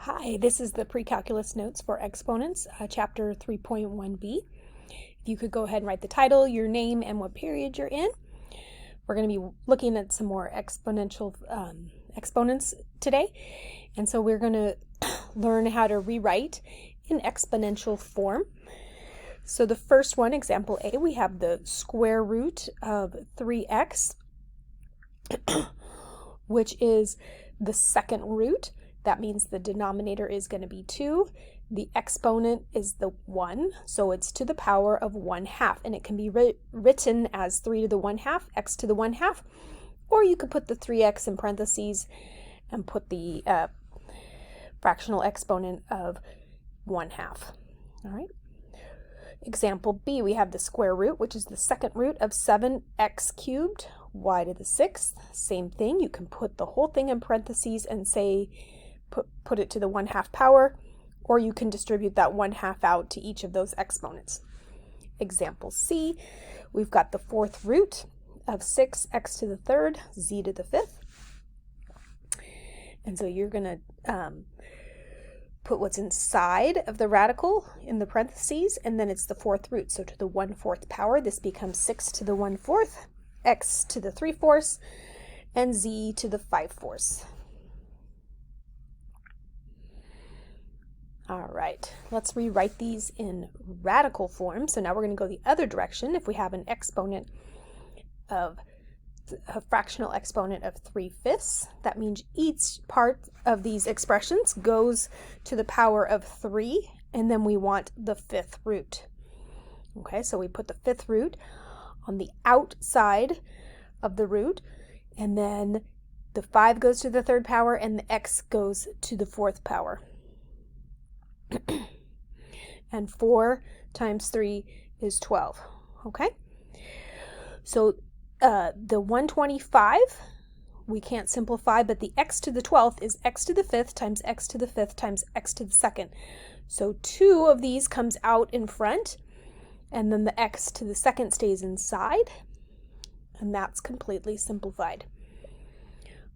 Hi, this is the pre-calculus notes for Exponents, chapter 3.1b. If you could go ahead and write the title, your name, and what period you're in. We're going to be looking at some more exponential exponents today. And so we're going to learn how to rewrite in exponential form. So the first one, example A, we have the square root of 3x, which is the second root. That means the denominator is going to be 2. The exponent is the 1, so it's to the power of 1/2. And it can be written as 3 to the 1/2, x to the 1/2. Or you could put the 3x in parentheses and put the fractional exponent of 1/2. All right. Example B, we have the square root, which is the second root of 7x cubed, y to the 6th. Same thing. You can put the whole thing in parentheses and say put it to the 1/2 power, or you can distribute that 1/2 out to each of those exponents. Example C, we've got the fourth root of 6x to the 3rd, z to the 5th. And so you're going to put what's inside of the radical in the parentheses, and then it's the fourth root. So to the 1/4 power, this becomes 6 to the 1/4, x to the 3/4, and z to the 5/4. All right, let's rewrite these in radical form. So now we're going to go the other direction. If we have an exponent of a fractional exponent of 3/5, that means each part of these expressions goes to the power of 3, and then we want the fifth root. Okay, so we put the fifth root on the outside of the root, and then the 5 goes to the 3rd power, and the x goes to the 4th power. And 4 times 3 is 12. Okay, so the 125 we can't simplify, but the x to the 12th is x to the 5th times x to the 5th times x to the 2nd. So 2 of these comes out in front, and then the x to the 2nd stays inside, and that's completely simplified.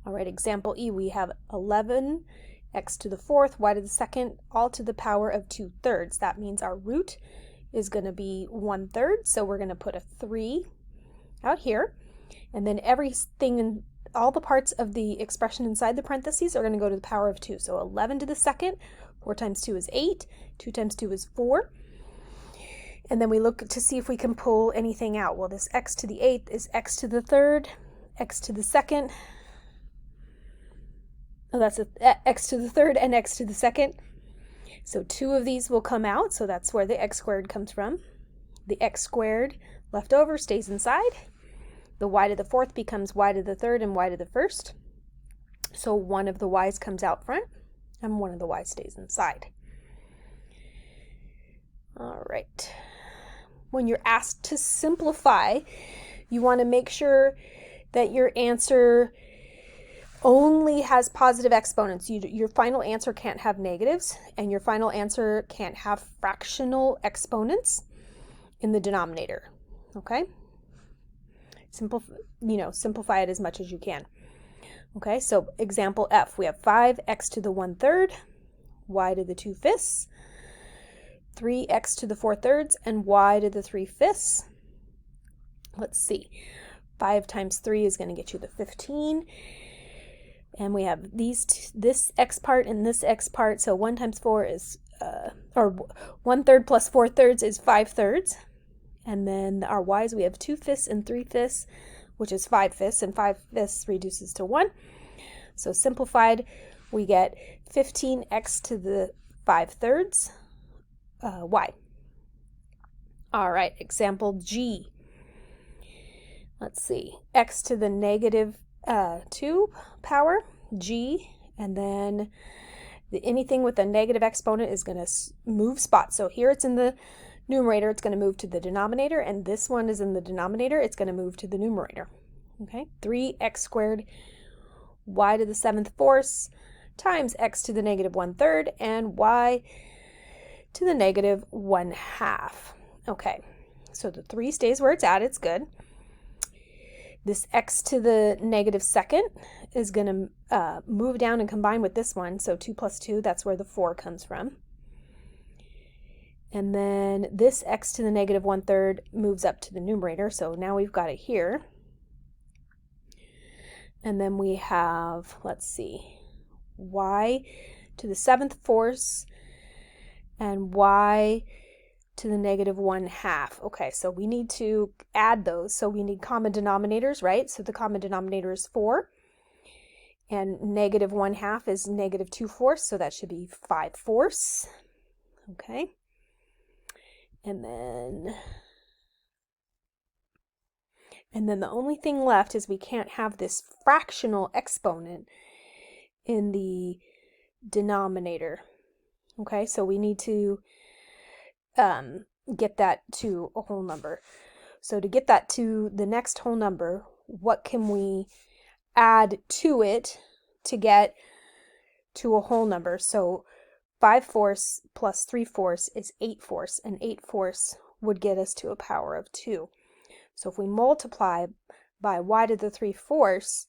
All right, example E, we have 11 x to the 4th, y to the 2nd, all to the power of 2/3. That means our root is going to be 1/3, so we're going to put a 3 out here, and then everything in all the parts of the expression inside the parentheses are going to go to the power of 2. So 11 to the 2nd, 4 times 2 is 8, 2 times 2 is 4, and then we look to see if we can pull anything out. Well, this x to the 8th is x to the 3rd, x to the 2nd, that's x to the 3rd and x to the 2nd. So 2 of these will come out, so that's where the x squared comes from. The x squared left over stays inside. The y to the 4th becomes y to the 3rd and y to the 1st. So one of the y's comes out front, and one of the y's stays inside. All right. When you're asked to simplify, you want to make sure that your answer only has positive exponents. Your final answer can't have negatives, and your final answer can't have fractional exponents in the denominator. Okay? Simplify it as much as you can. Okay, so example F, we have 5x to the 1/3, y to the 2/5, 3x to the 4/3, and y to the 3/5. Let's see. 5 times 3 is going to get you the 15. And we have this x part and this x part. So 1 times 4 is, or 1/3 plus 4/3 is 5/3. And then our y's, we have 2/5 and 3/5, which is 5/5, and 5/5 reduces to 1. So simplified, we get 15x to the 5/3 y. All right, example G. Let's see, x to the negative 2 power, g, and then anything with a negative exponent is going to move spots. So here it's in the numerator, it's going to move to the denominator, and this one is in the denominator, it's going to move to the numerator. Okay, 3x squared y to the 7th fourth times x to the negative 1/3 and y to the negative 1/2. Okay, so the 3 stays where it's at, it's good. This x to the negative second is going to move down and combine with this one. So 2 plus 2, that's where the 4 comes from. And then this x to the negative 1/3 moves up to the numerator. So now we've got it here. And then we have, let's see, y to the 7th force and y to the negative 1/2. Okay, so we need to add those. So we need common denominators, right? So the common denominator is 4. And negative 1/2 is negative 2 fourths, so that should be 5 fourths. Okay. And then the only thing left is we can't have this fractional exponent in the denominator. Okay, so we need to get that to a whole number. So to get that to the next whole number, what can we add to it to get to a whole number? So 5 fourths plus 3 fourths is 8 fourths, and 8 fourths would get us to a power of 2. So if we multiply by y to the 3 fourths,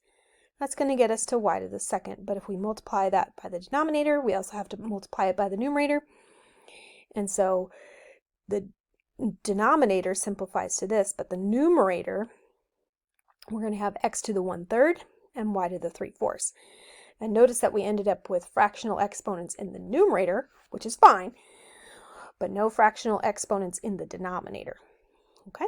that's going to get us to y to the second. But if we multiply that by the denominator, we also have to multiply it by the numerator. And so the denominator simplifies to this, but the numerator, we're going to have x to the 1/3 and y to the 3 fourths. And notice that we ended up with fractional exponents in the numerator, which is fine, but no fractional exponents in the denominator. Okay?